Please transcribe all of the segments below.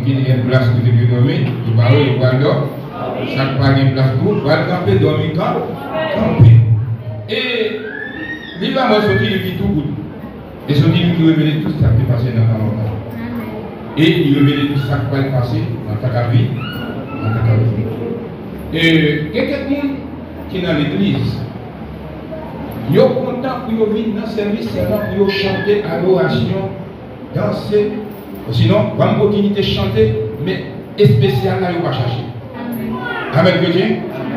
Il y a une place pour te dormir, il va dormir, chaque pas une place pour vous, va camper, dormir, camper. Et il va me sortir depuis tout bout. Et sortir qui révèle tout ça qui est passé dans ta montagne. Et il révèle tout ça qui va passer dans ta vie, dans ta vie. Et il y a quelqu'un qui est dans l'église. Ils sont contents pour venir dans le service seulement pour chanter adoration, danser. Sinon, pas une opportunité de chanter, mais spécial là, il va chercher. Amen, Dieu.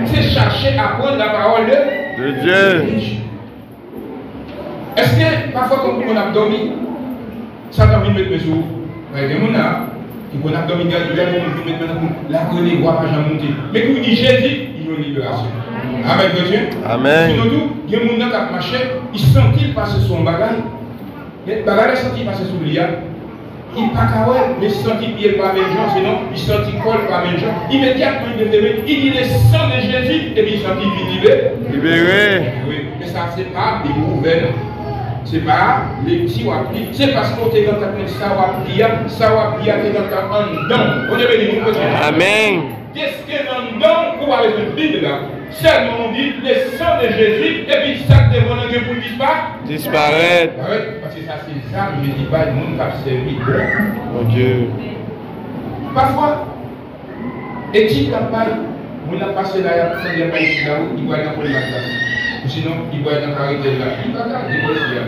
C'est chercher à prendre la parole de Dieu. Est-ce que parfois, quand on a dormi, ça t'a mis mettre sur il y a des gens qui ont dormi, la connaît, voit pas jamais monter. Mais quand on dit Jésus, il y a une libération. Amen, Dieu. Amen. Sinon, il y a des gens qui ont marché, ils sentent passer son bagage. Mais le bagage est senti passer sous l'IA. Il pas qu'à mais senti pied par les gens, sinon il senti col par les gens. Immédiatement il levé, il dit le sang de Jésus et puis il senti libéré. Oui, mais ça c'est pas des nouvelles. C'est pas les petits wapis. C'est parce qu'on est dans ta ça va plier dans ta dedans. On est venu nous. Amen. Qu'est-ce que dans dedans pour avec le Bible là? Seulement on dit le sang de Jésus et puis ça demande que pour disparaître. Ah oui, parce que ça c'est ça, je dis pas le monde qui a servi. Mon Dieu. Parfois, éthique la paille, on a passé là, il y a pas ici là-haut, il va dans le magasin. Sinon, il va dans la carrière là. Il va garder le ciel.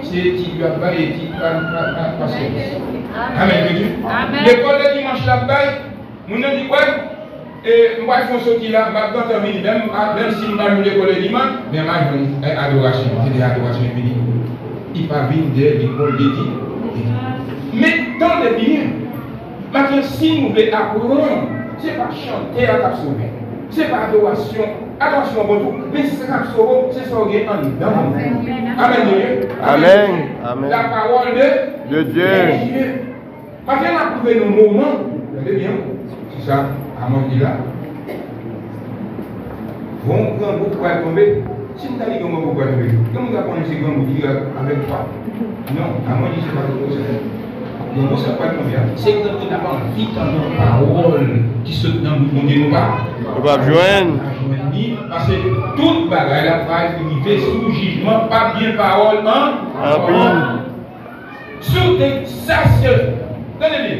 C'est éthique la paille, éthique pas passer. Amen. L'école de dimanche la paille, on a dit quoi? Et moi, il faut sortir là, maintenant, terminer, même si je vais l'école de dimanche, mais moi, je vais adoration, c'est des adorations féminines. Il va venir de l'école de dimanche. Mais dans les biens, maintenant, si nous voulons apprendre, ce n'est pas chanter à ta sauver. Ce n'est pas adoration. Adoration, bon tout. Mais c'est ça qui sauve, c'est ça qui est en dedans. Amen. Amen. La parole de Dieu. Maintenant, on a trouvé nos moments. Regardez bien. C'est ça. À mon dit là. Vont grand bout pour tomber. Si vous avez dit comment vous pouvez tomber, comment vous apprenez ces grands bouts avec toi? Non, à mon dit c'est pas tout ça. Donc, on ne sait pas combien. C'est que nous avons envie d'entendre la parole qui se dans le monde de nous pas. On va joindre. Parce que toute bagarre la phrase arrivée sous jugement, pas bien parole en sous ça c'est. Tenez-le.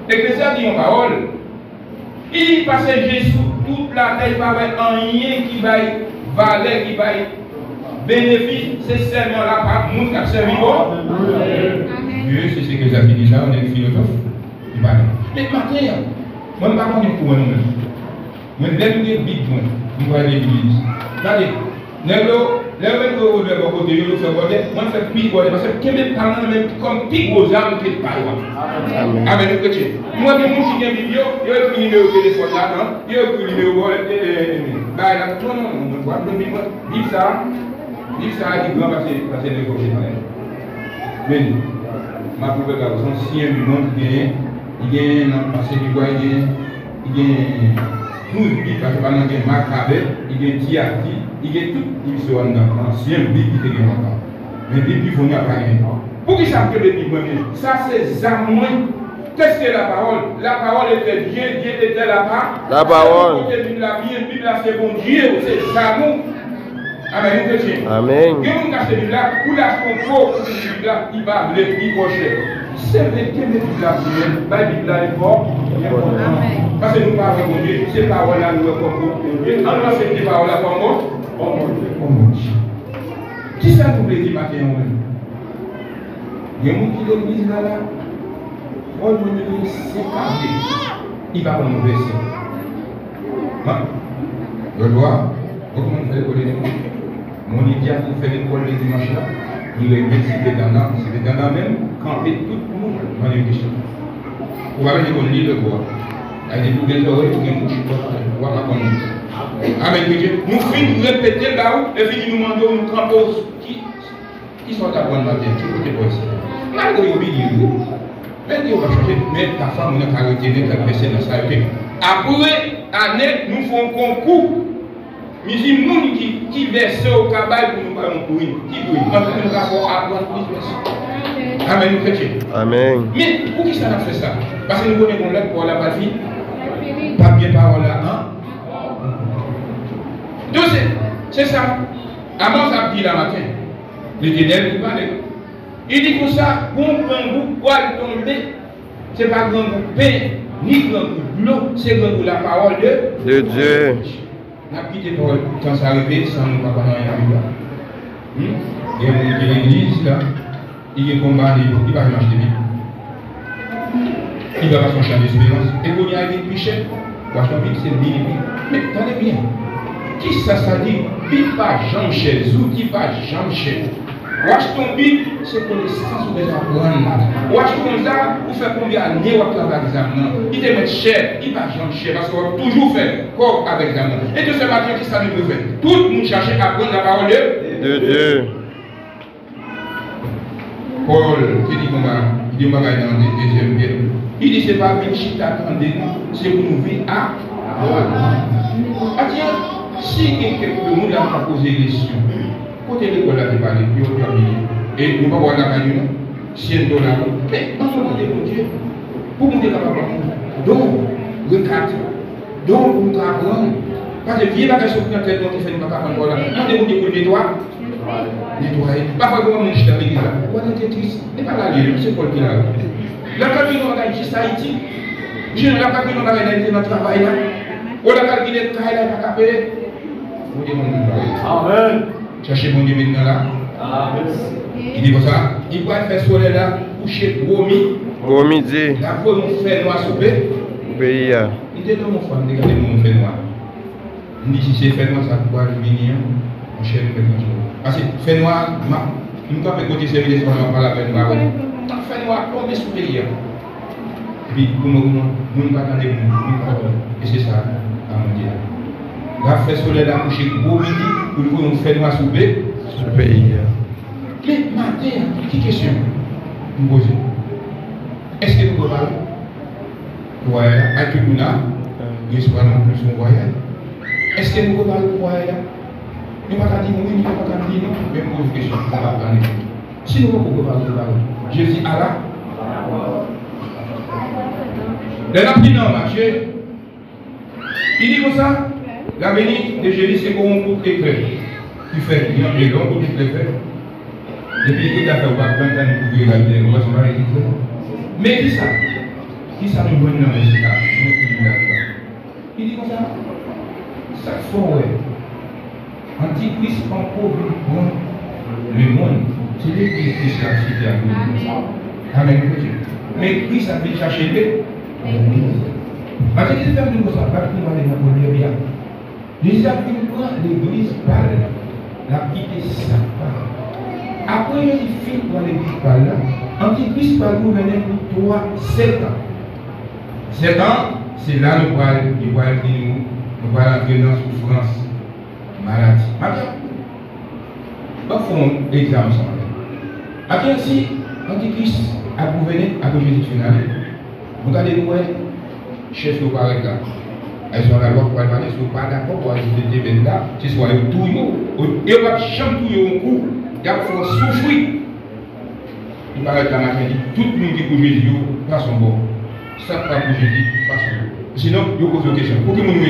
L'Ecclésiaste dit en parole. Il passe Jésus toute la terre par un rien qui va valer, qui va bénéfice. C'est seulement la part de nous qui a servi Dieu, c'est ce que j'avais dit là, on est des philosophes. Mais matin, moi, je ne sais pas pour nous-mêmes. Mais l'aime des big nous voyons l'église. Regardez, les gens qui ont côté, ils font côté, moi je fais plus gros, parce que qui me parle même comme plus gros âmes que pas. Amen, nous chrétiens. Moi, je suis un vidéo, il y a un numéro de téléphone là, il y a un numéro de là, non, on voit le numéro, vive ça, qui doit passer les gauches. Mais, ma pauvre garçon, si un monde il y a un passé du bois, il y a tout, parce que pendant qu'il y a Maccabée, il y a Diati, il y a tout, il se voit dans l'ancien Bible qui était longtemps. Mais depuis, il n'y a pas rien. Pour qui ça peut être ça, c'est Zamoun. Qu'est-ce que la parole? La parole était Dieu, Dieu était là-bas. La parole. La Bible, c'est bon Dieu, c'est Zamoun. Amen. Amen. Il y a un cas de là, où la contrôle, il va les pocher. C'est vrai que les Bibles la Bible est fort. Parce que nous parlons de Dieu, ces paroles-là nous comme Dieu. En nous, ces paroles-là comme Dieu. Qui ça nous veut dire maintenant? Il y a un qui l'église là, on nous dit c'est carré. Il va prendre le verset. Le droit, comment on fait l'école de dimanche? Mon idée pour faire l'école de dimanche là, il est c'est dans même camper tout le monde dans l'église. On va aller on lit le droit. Il dit des oreilles qui mouchent pour voir Amen. Nous finissons de répéter là où et puis nous demandons nous campons qui sont à bonne matin, qui côté pour ça. Malgré le milieu, mais on va changer, mais ta femme n'a pas retiré qu'elle baissait dans sa vie. Après année, nous faisons concours. Mais si nous qui versons au cabal pour nous pas nous courir, qui courir, parce que nous avons apprendre plus. Amen, nous chrétiens. Amen. Mais pour qui ça a fait ça? Parce que nous connaissons l'être pour la patrie. Pas bien parole là, hein? Donc c'est ça. Amos a dit la matin. L'Éternel qui parle. Il dit comme ça, bon grand goût, quoi tomber, c'est pas grand goût pain, ni grand goût l'eau, c'est grand goût la parole de Dieu. n'a quitté parole quand ça arrive, sans nous pas rien arriver. Il y a l'église là, il y a combat, il va marcher bien. Il va pas son champ d'espérance. Et quand il y a des clichés, Washington c'est le minimum. Mais attendez bien, qui ça dit? Qui va Jean chez vous, qui va Jean chez vous? Washington Big, c'est connaissance ou des apprendre là. Washington ça, vous faites combien d'années vous travaillez avec l'examen? Il te met cher, il va Jean cher, parce qu'on va toujours faire corps avec l'examen. Et de ce matin, qui ça nous fait? Tout le monde cherche à apprendre la parole de Dieu. Paul, qui dit qu'on va, il dit qu'on va dans le deuxième guerre. Il dit c'est pas une chute attendez-nous, c'est pour nous vivre à. Ah tiens, si quelqu'un de nous a posé des questions, côté l'école là qui parle, puis on va venir. Et nous ne pouvons pas voir la caillou, si un dollar. Mais on se demande pour Dieu, pour nous capable. Donc, recadre, donc nous apprendre. Parce que vieux bagages sur notre tête, donc il fait nous pas apprendre là. On demande pour nettoyer. Parfois, quand on est dans l'église là, on est triste. Et pas la lire, c'est Paul qui l'a. La famille on a ici, Haïti. Je ne l'ai pas vu dans notre travail là. On a calculé le travail là, pas capé. Vous demandez Amen. cherchez mon Dieu maintenant là. Amen. Il dit comme ça. Il va faire soleil là, coucher Au midi. la fois on fait noir souper. Pays. Il dit non mon frère, regardez mon fait noir. Il dit si c'est fait noir, ça va venir. Mon cher fait noir. Parce que fait noir, nous quand on côté service, on va pas la peine noir. Fait noir, on est sous pays. Puis pour nous, nous ne pas attendre nous. Et c'est ça, à mon Dieu. La fait soleil là, coucher au midi, pour nous faire noir souper. Sur pays. Mais matin, qui question vous posez? Est-ce que vous pouvez parler? Voyez, avec le Mouna, il n'y a pas non plus son voyage. Est-ce que vous pouvez parler pour voyage? Nous ne pouvons pas dire oui, nous ne pouvons pas dire non. Mais pose une question, on va parler. Si nous ne pouvons pas parler, Jésus Allah. Dans la petite non, Matthieu, il dit comme ça, la bénie de Jésus, c'est pour un coup de éclair. Qui fait, il y a des grands coups d'éclair. Depuis que tu as fait, on va prendre un coup de regarder, on va se marier. Mais qui ça? Qui ça nous donne dans le cinéma? Il dit comme ça. Ça faut, ouais. Antichrist encore prendre le monde. C'est l'église qui s'est activée à nous. Amen. Mais Christ a fait chercher l'église. Parce que c'est faire comme ça, parce qu'on va aller dans le bien. Les amis prennent l'église par la quitté sa part. Après, il fait dans l'église par là. Antichrist va gouverner pour 3, 7 ans. 7 ans, c'est là nous voyons nous entrer dans la souffrance, maladie. Maintenant, nous faisons l'examen. Après, si Antichrist a gouverné avec Jésus final, vous regardez nous, chef de paraît là. Elles sont là pour parler, si vous pas d'accord pour ajouter des là, c'est soit le tout, et on va chanter au cou, il faut souffrir. Il paraît que la matin dit, tout le monde qui pour Jésus, pas son bon. Ça pas pour Jésus, pas son bon. Sinon, il pose une question. Pour qui vous nous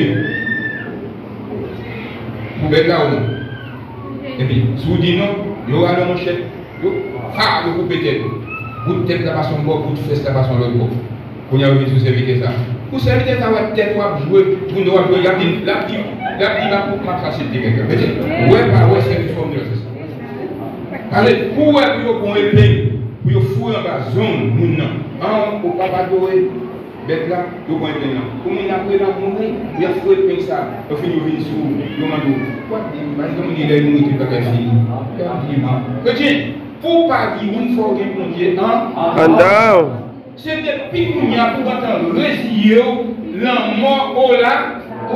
pour être là ou non? Et puis, si vous dites non, il y aura le manchette, vous pétez. Vous tête la façon bon, vous faites la façon l'autre bon. Vous avez vu vous éviter ça. Vous savez que ça va peut-être jouer, vous ne jouer, il y a la petite pour ma facilité quelqu'un. Ouais, pas ouais, c'est une forme de ça. Allez, pour qu'on ait pour vous fouiller dans la zone, nous non. Au papa doré, bête là, vous pouvez venir. Comme il a pris la mourir, il a fouillé comme ça, il a fini de venir sur le mando. Quoi? Parce que il a une mourir, il va finir. Chrétien, pour pas dire une fois qu'il pour Dieu, hein? C'est depuis qu'on y a pour entendre résilier la mort au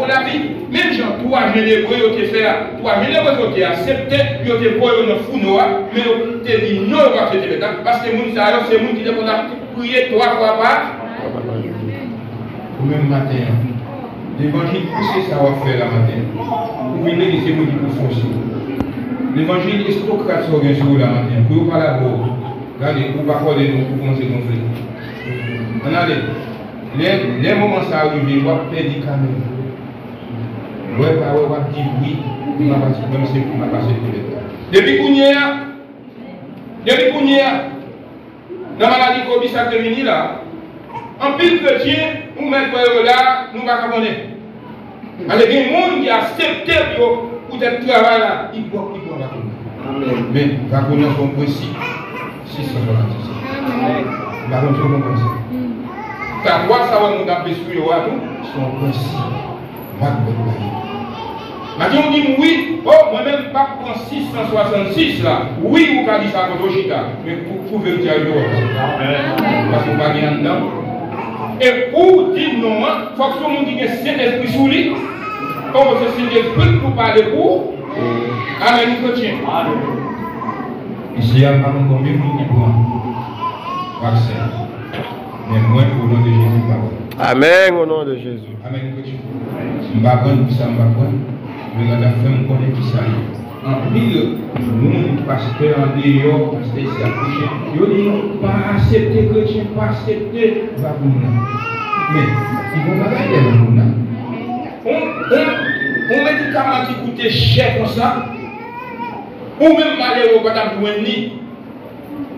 la vie. Même gens, toi, généreux, tu fait, toi, généreux, tu accepté, tu te bois dans le fou noir, mais tu te dis non, on va accepter ça. Parce que c'est les gens qui te font prier 3 fois par. Au même matin, l'évangile, c'est ça va faire la matin. Vous venez de ces gens qui font ça. L'évangile est stocké sur la matin, pour pas la bourre. Regardez, vous ne pouvez pas parler de nous pour commencer à gonfler. Regardez, les moments ça arrive, on va perdre des caméras. On va dire oui, même si on va passer pour les Depuis qu'on y est, dans la maladie Covid, ça termine là. En pile chrétien, nous mettons là, nous ne pouvons pas connaître. Il y a des gens qui acceptent pour être travail là, ils ne peuvent pas connaître. Mais va connaître son principe. 666. Va connaître son principe. Car quoi ça va nous taper sur son principe. Va connaître. Maintenant on dit oui, oh moi-même pas prendre 666 là. Oui, vous avez dit ça contre Chita, mais pour vérifier parce qu'on va gagner dedans. Et pour dire non, il faut que tout le monde ait Saint-Esprit sous lui. Comme ce Saint-Esprit pour parler pour. Amen, chrétien. Ici, il y a pas combien de gens qui prennent vaccin. Mais moi, au nom de Jésus, pas. Amen, au nom de Jésus. Amen, chrétien. Je ne vais pas prendre ça, je ne vais pas prendre. Je vais faire connaître qui ça. En pile, nous, pasteur en dehors, pasteur ici à coucher, ils disent pas accepter chrétien, pas accepter vaccin. Mais ils vont pas garder un médicament qui coûte cher comme ça, ou même malheureux quand tu as ni.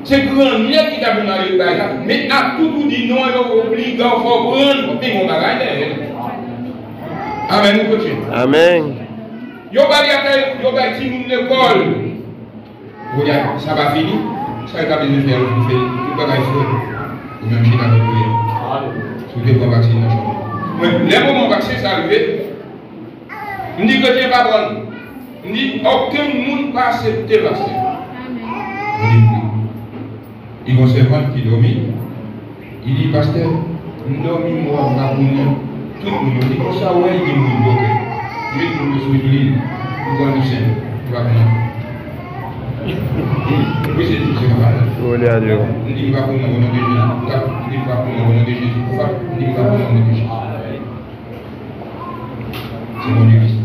C'est grand lien qui t'a donné le bagage, mais à tout vous dit non, il est obligé de prendre, mais on va garder. Amen, nous continuons. Amen. Yo va dire l'école. Ça va finir. Ça va besoin de faire. Il va faire. Ou même si vous devez prendre vaccin. Les moments vaccin, ça arrive. On dit que tu ne vas pas prendre. On dit aucun monde ne va accepter le vaccin. Il y a un servant qui dormit. Il dit, pasteur, nous dormons, moi, on va prendre. Tout le monde dit, comme ça, ouais, il dit, nous bloquer. Je vais nous soutenir. Nous allons nous servir. Nous allons nous. Oui, c'est normal. Gloire à Dieu. On dit, nous allons prendre au nom de Jésus. On dit, nous allons prendre au nom de Jésus. On dit, nous allons prendre au nom de Jésus. C'est mon église.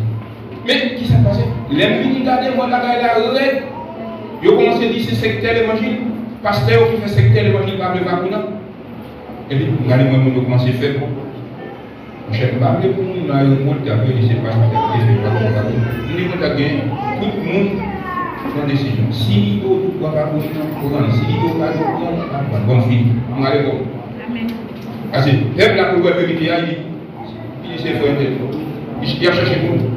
Mais qui s'est passé? Les militaires, moi, la règle. Ils ont commencé à dire c'est sectaire l'évangile. Pasteur qui fait sectaire l'évangile, pas le vaccinat. Et puis, regardez-moi, on a commencé à faire. Je ne sais pas si vous avez un mot qui a fait, je ne sais pas si vous avez fait. Tout le monde prend une décision. Si vous ne pouvez pas prendre, si vous ne pouvez pas prendre, bonne fille, on va aller voir. Parce que même la vérité, il dit c'est vrai. Il a cherché pour nous.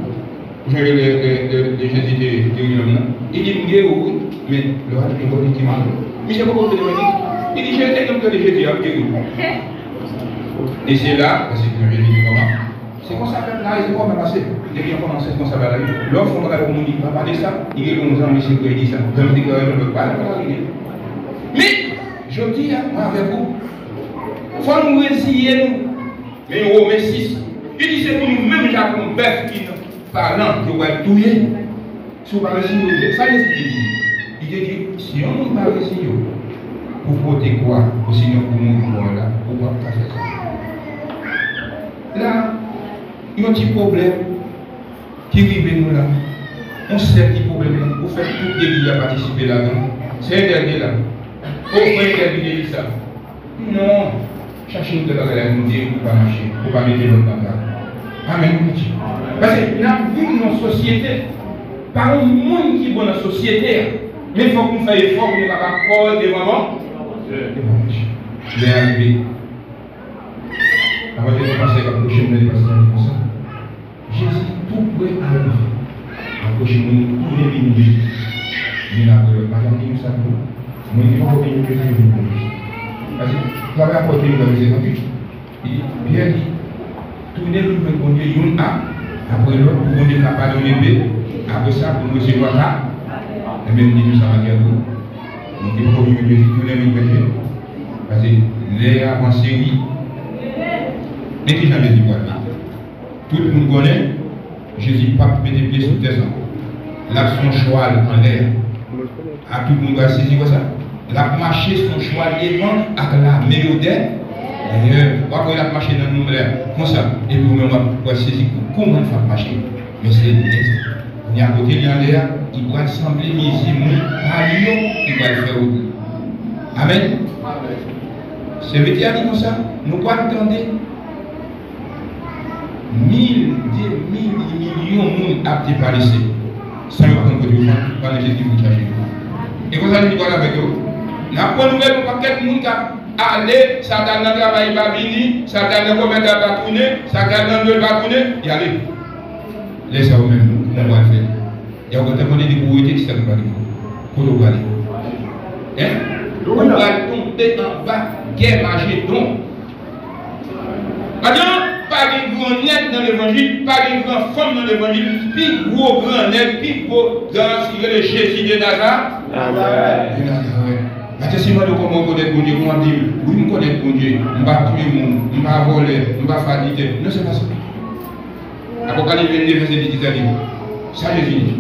Je vais les Jésus de l'homme. Il dit oui, mais le roi est qui m'a dit. Mais je ne sais pas pourquoi il dit. Il dit j'ai été comme de Jésus à guérir. Et c'est là, parce que je dis comment, c'est qu'on s'appelle là, c'est comment passer. Dès qu'on commence à se faire l'offre, on va dire, il va parler ça, il est 11 ans, mais c'est quoi il dit ça. Donc, il dit que je ne veux pas, mais, je dis avec vous, il faut nous essayer, nous. Mais au Messie, il dit c'est pour nous-mêmes, j'ai un bœuf qui nous parlant, qui va touiller. Si on ne parle pas de ça, il dit, si on ne parle pas de pour voter quoi, ou sinon pour nous, là, pourquoi pas faire ça? Là, il y a un petit problème qui arrive nous là. On sait un petit problème là. Vous faites tout l'église à participer là-dedans. C'est un dernier là. Pourquoi intervenir ça? Non. Cherchez de la nous dire pour ne pas marcher, pour ne pas mettre l'autre dans là. Amen. Parce que nous vivons dans une société. Par un monde qui est dans la société. Mais il faut qu'on fasse effort pour ne pas prendre des moments. Je vais arriver. Avant de passer à la prochaine année, comme ça. Jésus, tout prêt à arriver. La prochaine année, tous les minutes. Il y a madame qui nous a dit, moi, il faut que je me dise. Parce que, vous avez apporté une bonne exemple. Il dit, bien dit, tous les minutes, on dit, il y a après l'autre, pour nous n'a pas donné B. Après ça, pour nous recevoir là. Et même dit, nous avons dit à vous. Donc, il faut que je me dise, tous les minutes, parce que les avancées, oui. Et qui j'avais dit quoi? Tout le monde connaît, Jésus pas mettre des pieds sous terre. Là, son cheval en l'air. À tout le monde va saisir quoi ça? La marché son cheval devant avec la mélodie. On va la marcher dans le monde comme ça. Et puis on va saisir comment il faut marcher. Mais c'est il y a un côté il y a l'air, il va sembler miser mon palion, il va le faire autre. Amen. Ce métier a dit comme ça, nous pas attendre 1000, 10 000 millions de monde à te parler. Sans le temps que Dieu fait, par le Jésus vous cherchez. Et comme ça, nous disons avec eux. Nous avons nouvelle pour quelqu'un qui a allé, Satan n'a travaillé pas fini, Satan n'a pas pas tourné, Satan n'a pas tourné, il y a allé. Laissez vous-même, on va le faire. Il y a encore des courriers qui sont pas là. Pour nous aller. On va tomber en bas, guerre marché donc. Maintenant, pas de grand net dans l'évangile, pas de grand femme dans l'évangile, puis gros grand net, puis gros grand signé de Jésus de Nazareth. Amen. Maintenant, si moi, comment connaître mon Dieu, comment dire, oui, je connais mon Dieu, je ne vais pas tuer le monde, je ne vais pas voler, je ne vais pas faire l'idée. Non, c'est pas ça. Apocalypse 22, verset 10, il dit, ça Jésus dit,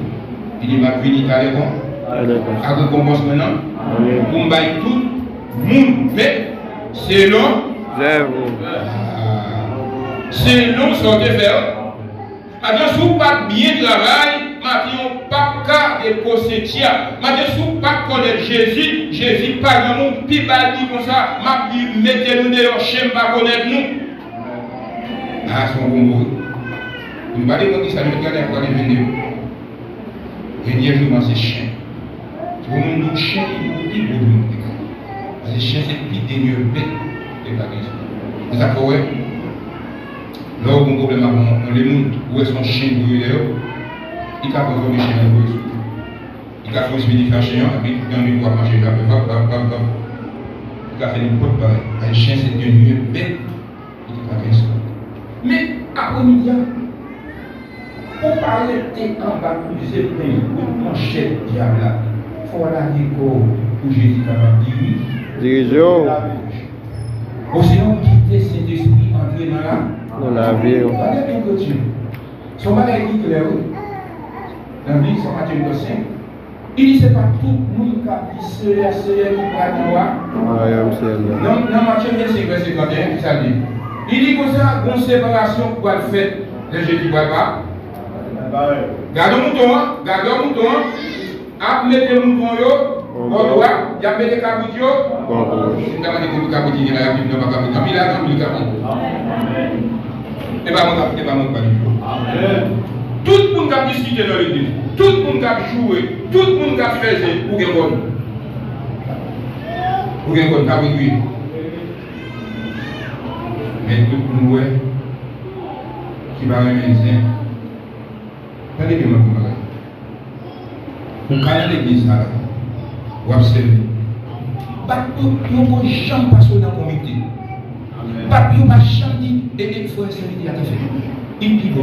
il dit, ma vie n'est pas bon, à récompense maintenant, pour me bailler tout le monde, mais selon son défaire. Maintenant, si vous pas bien travail, maintenant, pas qu'à des posséder. Maintenant, si vous pas connaître Jésus, Jésus pas dans nous, puis pas dit comme ça, maintenant, mettez-nous dans le chemin, pas connaître nous. Ah, c'est un bon mot. Vous ne parlez pas de ça, je regarde pour aller venir. Venir jouer dans ces chiens. Tout le monde nous chien, il faut nous. Parce que les chiens, c'est le plus dénieux bête de la guérison. Vous savez, là où on a un problème avec les gens, où est son chien brûlé, il a besoin de chien brûlé. Il a fait une faire chien, et puis il a mis pour marcher, il a fait une porte pareille. Un chien, c'est dénieux bête de la guérison. Mais, après midi, pour parler de en bas, pour se plaindre, pour manger le diable là, il faut aller pour Jésus capable de dire oui. Dirigeons. Ou sinon, quitter cet esprit entrer dans la vie. Regardez bien que Dieu. Son bagage dit clair. Dans le livre, c'est Matthieu 5. Il dit, c'est pas tout le monde qui a dit Seigneur, Seigneur, qui va nous voir. Dans Matthieu 25, verset 51, ça dit. Il dit que ça, une séparation pour le fait de Jésus qui va pas. Gardons le mouton, mettez le mouton, bon droit, il y a mis des caboutiers. Il y a mis des caboutiers, il y a mis des caboutiers. Et pas mon pas du tout. Tout le monde a discuté dans l'église, tout le monde a joué, tout le monde a fait pour gagner bon. Pour gagner bon, caboutier. Mais tout le monde qui va remettre. Regardez bien mon camarade. Pour gagner l'église, vous observez. Pas tout le monde jamais passé dans le comité. Pas tout le monde jamais dit et il faut essayer de faire. Il dit bon.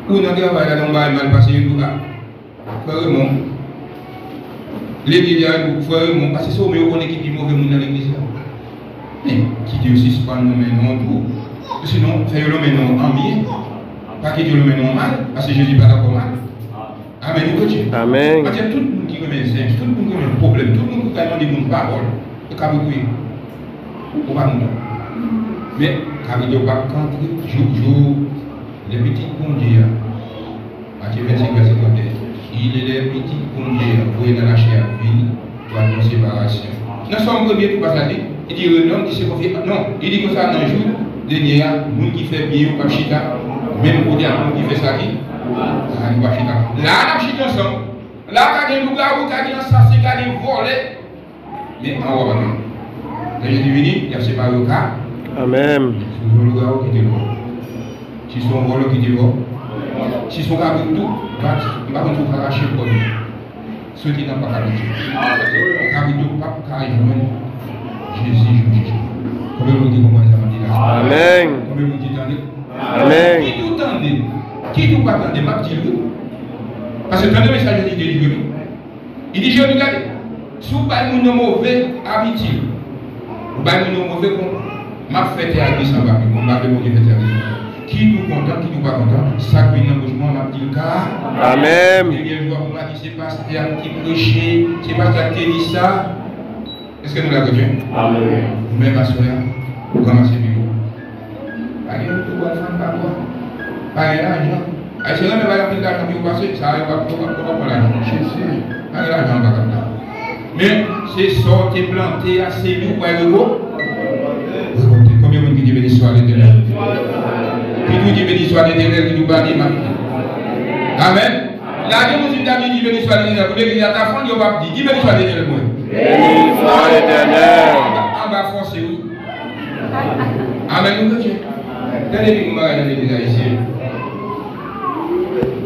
Ou non, il y a mal passé tout là. Vraiment. L'église, vraiment, parce que c'est au mieux qu'on équipe qui mauvais monde dans l'église. Mais qui dit aussi, c'est pas le nom tout. Sinon, c'est le nom en bien. Pas qu'il le nom mal, parce que Jésus n'est pas d'accord mal. Amen. Amen. Parce que tout le monde qui remet un tout le monde qui remet un problème, tout le monde qui a demandé une parole, et qui a beaucoup. On va nous. Mais, quand il y a quand jour, les petits conduits, Matthieu 25, verset 51, il est les petits conduits, vous voyez dans la chair, doit une séparation. Nous sommes premiers pour passer. Il dit non, il s'est confié. Non, il dit que ça, dans un jour, dernier, il y a un monde qui fait bien ou pas chita, même pour dire un monde qui fait ça, là, on a chita ensemble. Là, quand il y a un loup-garou, quand il y a un assassin, quand il y a un volé, mais en haut, non. Quand Jésus est venu, il a séparé le cas. Amen. Si son loup-garou qui était là, si son voleur qui était là, si son gars tout, il va tout arracher pour lui. Ceux qui n'ont pas qu'à le dire. Car il ne peut pas joindre Jésus. Combien vous dites comment ça m'a dit là? Amen. Combien vous dites Amen. Qui nous tendez? Qui nous pas tendez? Ma petite. Parce que quand le message dit délivrer nous, il dit je regarde. Si vous avez une mauvaise habitude, vous avez une mauvaise compte, ma fête est à 10 ans, on va faire mon fête à 10 ans. Qui nous content, qui nous pas content, ça qui nous engagement, ma petite car. Amen. Et bien, je vois, on m'a dit, c'est pas un petit péché, c'est pas ça qui dit ça. Est-ce que nous l'avons dit? Amen. Même à soeur, vous commencez bureau. Allez, tout le monde pas quoi. Pas l'argent. Et c'est là, mais va l'appliquer l'argent pour passer, ça arrive pas pour l'argent. Allez, l'argent, pas comme ça. Mais c'est sorti, planté, assez doux, pour le go. Combien de monde qui dit béni soit l'Éternel? Qui nous dit béni soit l'Éternel, qui nous bénit maintenant. Amen. Là, je vous dis béni soit l'Éternel. Vous devez dire à ta femme, il va dire béni soit l'Éternel. Béni soit l'Éternel. On va forcer, oui. Amen. Nous Dieu. Regardez nous dans l'église haïtienne.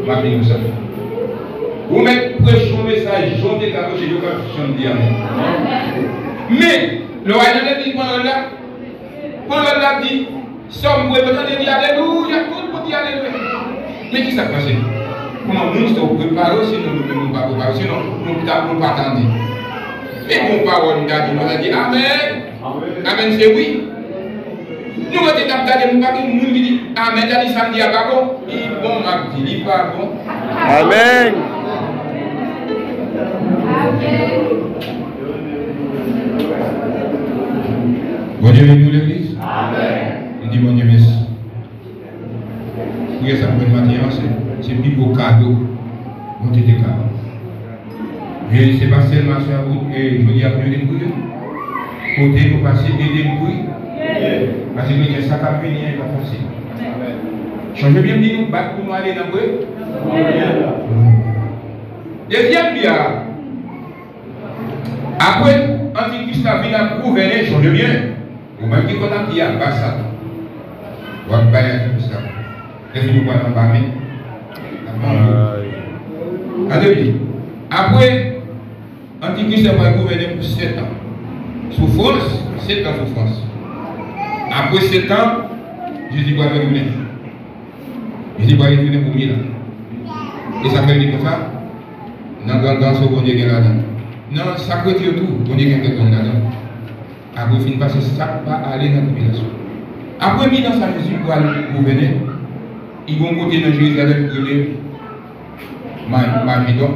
Ma vie, vous savez. Vous mettez prêcher un message, j'entends la gauche et je vais dire Amen. Mais, le roi de l'église, pendant là, dit, somme, vous pouvez dire Alléluia, tout le monde dit Alléluia. Mais qui s'est passé? Comment nous sommes préparés, sinon nous ne sommes pas préparés, sinon nous ne pouvons pas attendre. Mais mon parole nous a dit Amen. Amen, c'est oui. Nous avons été regardés, nous ne pouvons pas dire Amen, il a dit samedi à Bago, il est bon, il n'est pas bon. Amen. Bon Dieu, nous l'église. Amen. Il dit bon Dieu, merci. Pour ça, pour le matin, c'est plus beau cadeau. Bon Dieu, des cadeaux. Et c'est pas seulement sur la route que je me dis à plus de bouillons. Côté, nous passer des bouilles. Parce que il y a ça qui a fini, il va passer. Changez bien, nous battre pour nous aller dans le deuxième bien. Après, Antichrist a venu à gouverner, changez bien. Ou même qui qu'on a dit à Bassa. Ou à Baya tout ça. Est-ce que nous parlons de Bamé? Après, Antichrist a gouverné pour 7 ans. Souffrance, 7 ans souffrance. Après 7 ans, Jésus va revenir. Jésus va revenir pour 1000 ans. Et ça fait comme ça. Dans le grand saut, on dit qu'il y a là-dedans. Non, ça peut être tout, on dit qu'il y a quelqu'un là-dedans. Après, il passe, ça va aller dans la population. Après, 1000 ans, ça Jésus va gouverner. Ils vont côté dans Jérusalem pour les Mavidon.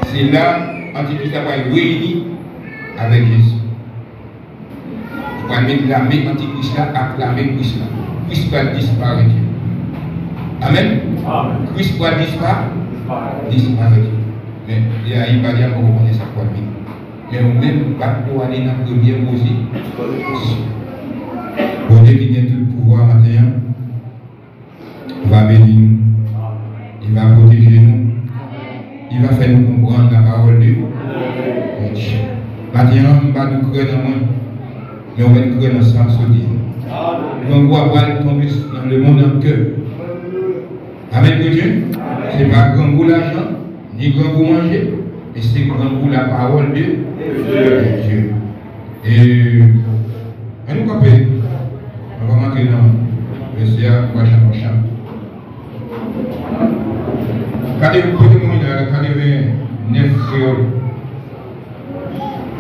C'est là, Antichrist va réunir avec Jésus. On va mettre l'armée Antichrist là à l'armée Christ là. Christ va disparaître. Amen. Christ va disparaître. Mais il y a une barrière pour reconnaître sa foi. Mais on même pas pour aller dans la première position. Bon Dieu qui vient tout le pouvoir maintenant, va bénir nous. Il va protéger nous. Il va faire nous comprendre la parole de Dieu. Maintenant, on va nous créer dans le monde. Mais on va nous créer dans le sens de Dieu. On va voir tomber dans le monde en cœur. Amen, Dieu. Ce n'est pas grand goût l'argent, ni grand goût manger, mais c'est grand goût la parole de Dieu. Et on nous comprend. On va manquer dans le CA, prochain. Quand vous pouvez nous 89 créoles.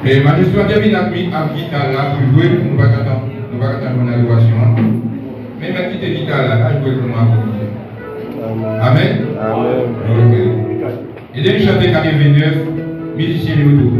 Et ma histoire de vie a mis à guitare là pour jouer, nous ne pouvons pas attendre mon adoration. Mais ma petite guitare là, je jouer pour moi. Amen. Amen. Et dès que je chantais 89, musicien de autour.